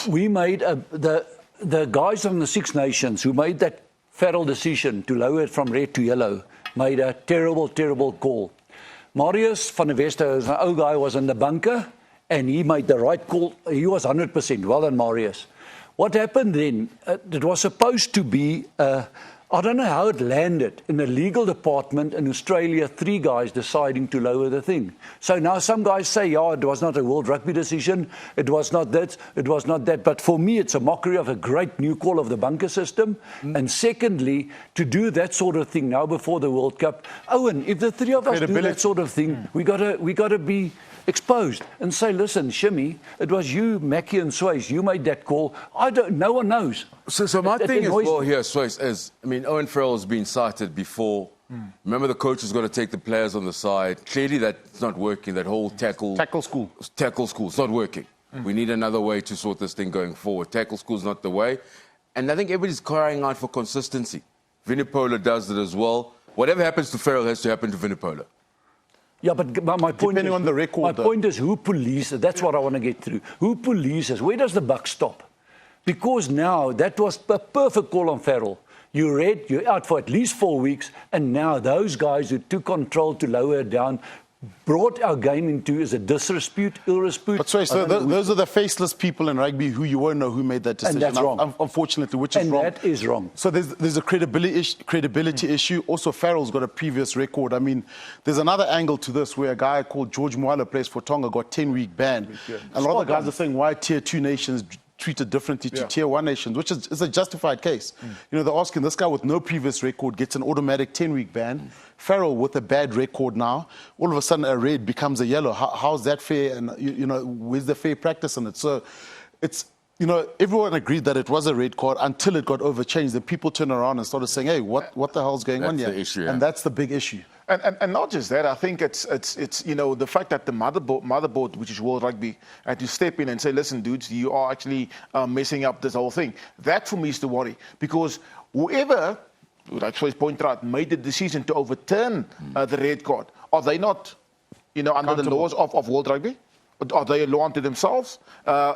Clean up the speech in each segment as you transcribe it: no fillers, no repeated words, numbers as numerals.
We made the guys on the Six Nations who made that Farrell decision to lower it from red to yellow made a terrible, terrible call. Marius van der Wester, an old guy, was in the bunker and he made the right call. He was 100%. Well done, Marius. What happened then? It was supposed to be, I don't know how it landed, in the legal department in Australia, 3 guys deciding to lower the thing. So now some guys say, yeah, it was not a World Rugby decision, it was not that, it was not that. But for me, it's a mockery of a great new call of the bunker system. And secondly, to do that sort of thing now before the World Cup. Owen, if the 3 of us do that sort of thing, we gotta be exposed and say, listen, Shimmy, it was you, Mackie and Swys, you made that call. No one knows. So my thing as well here, Swys, is, I mean, Owen Farrell has been cited before. Remember, the coach has got to take the players on the side. Clearly that's not working, that whole tackle school, it's not working. We need another way to sort this thing going forward. Tackle school's not the way. And I think everybody's crying out for consistency. Vunipola does it as well. Whatever happens to Farrell has to happen to Vunipola. Yeah, but my point Depending on the record, my point is who polices. That's what I want to get through. Who polices? Where does the buck stop? Because now that was a perfect call on Farrell. You're out for at least 4 weeks, and now those guys who took control to lower it down brought our game into is a disrepute, ill repute. But sorry, so those are the faceless people in rugby who you won't know who made that decision. And that's wrong. Unfortunately, which is wrong. And that is wrong. So there's a credibility issue. Also, Farrell's got a previous record. I mean, there's another angle to this where a guy called George Moala plays for Tonga, got 10-week ban. A lot of the guys are saying why Tier 2 nations treated differently to Tier 1 nations, which is a justified case. You know, they're asking this guy with no previous record gets an automatic 10-week ban. Farrell with a bad record now, all of a sudden a red becomes a yellow. How's that fair? And, you know, where's the fair practice in it? So it's, you know, everyone agreed that it was a red card until it got overchanged. Then people turned around and started saying, hey, what the hell's going on here? That's the issue, And that's the big issue. And not just that, I think it's you know, the fact that the motherboard, which is World Rugby, had to step in and say, listen, dudes, you are actually messing up this whole thing. That for me is the worry, because whoever, like Swys pointed out, made the decision to overturn the red card, are they not, you know, under the laws of World Rugby? Are they a law unto themselves?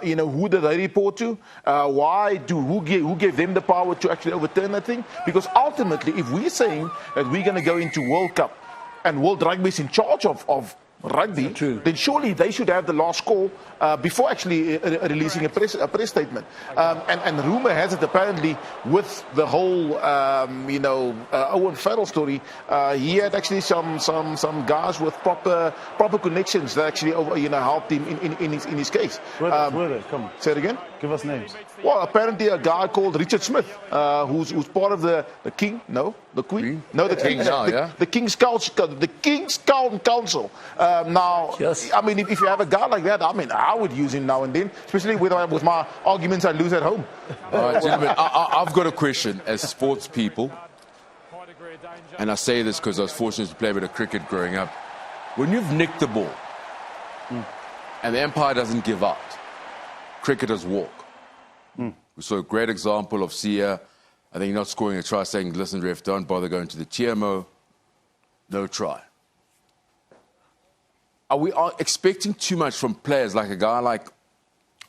You know, who do they report to? Who gave them the power to actually overturn that thing? Because ultimately, if we're saying that we're going to go into World Cup and World Rugby is in charge of rugby, then surely they should have the last call before actually releasing a press statement. And rumor has it, apparently, with the whole you know, Owen Farrell story, he had actually some guys with proper connections that actually you know, helped him in his case. Where are they? Come on. Say it again. Give us names. Well, apparently a guy called Richard Smith, who's part of the King, no, the Queen, no, the King, the King's Council, the King's Council. Now, yes. I mean, if you have a guy like that, I mean, I would use him now and then, especially with my arguments I lose at home. All right, gentlemen, I've got a question as sports people, and I say this because I was fortunate to play a bit of cricket growing up. When you've nicked the ball and the umpire doesn't give out, cricketers walk. We saw a great example of Sia, I think, not scoring a try, saying, listen, ref, don't bother going to the TMO, no try. Are we expecting too much from players like a guy like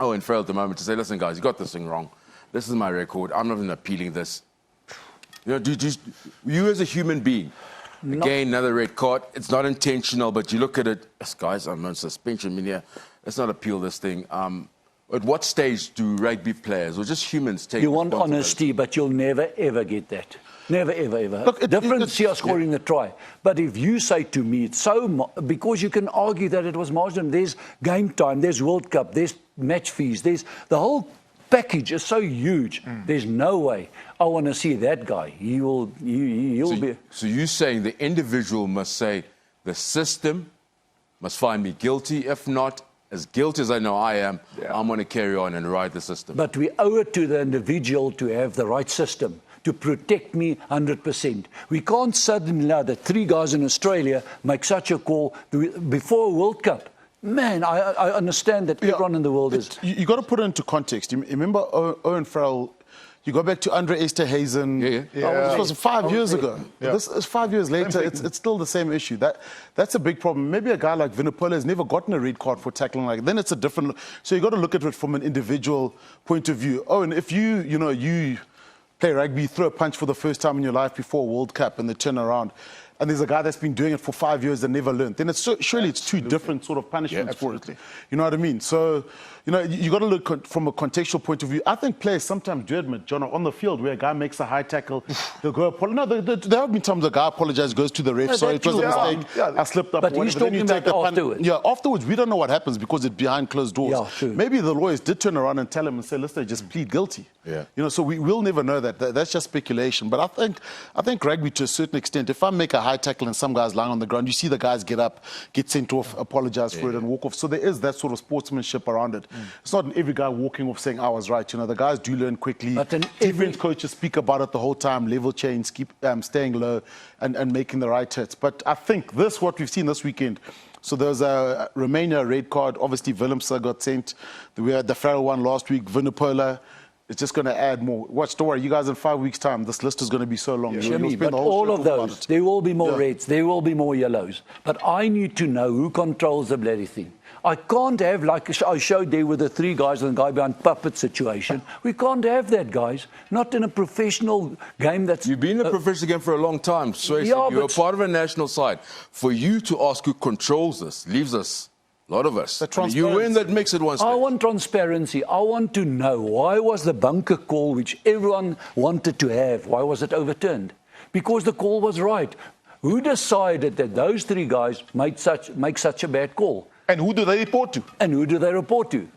Owen Farrell at the moment to say, listen, guys, you got this thing wrong. This is my record. I'm not even appealing this. You know, you as a human being, again, another red card. It's not intentional, but you look at it, yes, guys, I'm on suspension. I mean, yeah, let's not appeal this thing. At what stage do rugby players or just humans take You want honesty, but you'll never, ever get that. Never, ever, ever. Look, difference here scoring the try. But if you say to me, it's so... Because you can argue that it was marginal. There's game time, there's World Cup, there's match fees, there's... The whole package is so huge. There's no way I want to see that guy. He'll be... So you're saying the individual must say, the system must find me guilty. If not, as guilty as I know I am, I'm going to carry on and ride the system. But we owe it to the individual to have the right system to protect me 100%. We can't suddenly allow that 3 guys in Australia make such a call before a World Cup. Man, I understand that everyone in the world is... You got to put it into context. You remember Owen Farrell, You go back to Andre Esterhazen. This was 5 years ago. This is 5 years later. It's still the same issue. That's a big problem. Maybe a guy like Vunipola has never gotten a red card for tackling like that. Then it's a different. So you got to look at it from an individual point of view. Oh, and if you play rugby, throw a punch for the first time in your life before a World Cup, and they turn around, and there's a guy that's been doing it for 5 years and never learned, then surely it's two different sort of punishments for it. You know what I mean? So, you got to look from a contextual point of view. I think players sometimes do admit, John, on the field where a guy makes a high tackle, they'll go apologize. There have been times a guy apologizes, goes to the ref, sorry, it was a mistake, I slipped up. But he's talking about afterwards. Afterwards, we don't know what happens because it's behind closed doors. Yeah, true. Maybe the lawyers did turn around and tell him and say, listen, just plead guilty. So we will never know that. That's just speculation. But I think rugby, to a certain extent, if I make a high tackle and some guy's lying on the ground, you see the guys get up, get sent off, apologize for it and walk off. So there is that sort of sportsmanship around it. It's not every guy walking off saying I was right. The guys do learn quickly. Defense coaches speak about it the whole time, level change, keep staying low and making the right hits. But I think what we've seen this weekend, so there was a Romania red card. Obviously, Vunipola got sent. We had the Farrell one last week, Vunipola. It's just going to add more. Watch, don't worry, you guys, in 5 weeks' time, this list is going to be so long. But all of those, there will be more reds, there will be more yellows. But I need to know who controls the bloody thing. I can't have, like I showed there with the 3 guys and the guy behind puppet situation. We can't have that, guys. Not in a professional game that's... You've been in a professional game for a long time, Swys. You're a part of a national side. For you to ask who controls this leaves us... a lot of us. You win that makes it one stage. I want transparency. I want to know, why was the bunker call, which everyone wanted to have, why was it overturned? Because the call was right. Who decided that those 3 guys make such a bad call? And who do they report to?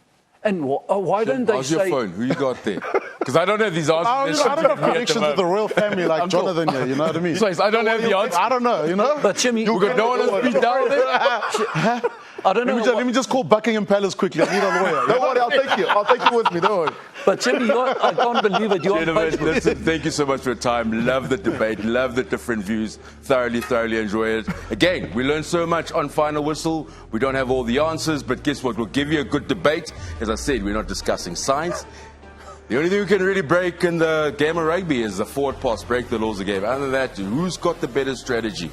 And why don't they How's say... your phone? Who you got there? Because I don't have these answers. I don't have connections with the royal family like Jonathan here, you know what I mean? Swys, I don't have the answer. I don't know, But Jimmy... We've got no one to speak down there. I don't know. Let me just call Buckingham Palace quickly. I need a lawyer. Don't worry, I'll take you with me. Don't worry. But Jimmy, I can't believe it. You're on Facebook. Listen, thank you so much for your time. Love the debate. Love the different views. Thoroughly enjoy it. Again, we learned so much on Final Whistle. We don't have all the answers, but guess what? We'll give you a good debate. As I said, we're not discussing science. The only thing we can really break in the game of rugby is the forward pass, break the laws of the game. Other than that, who's got the better strategy?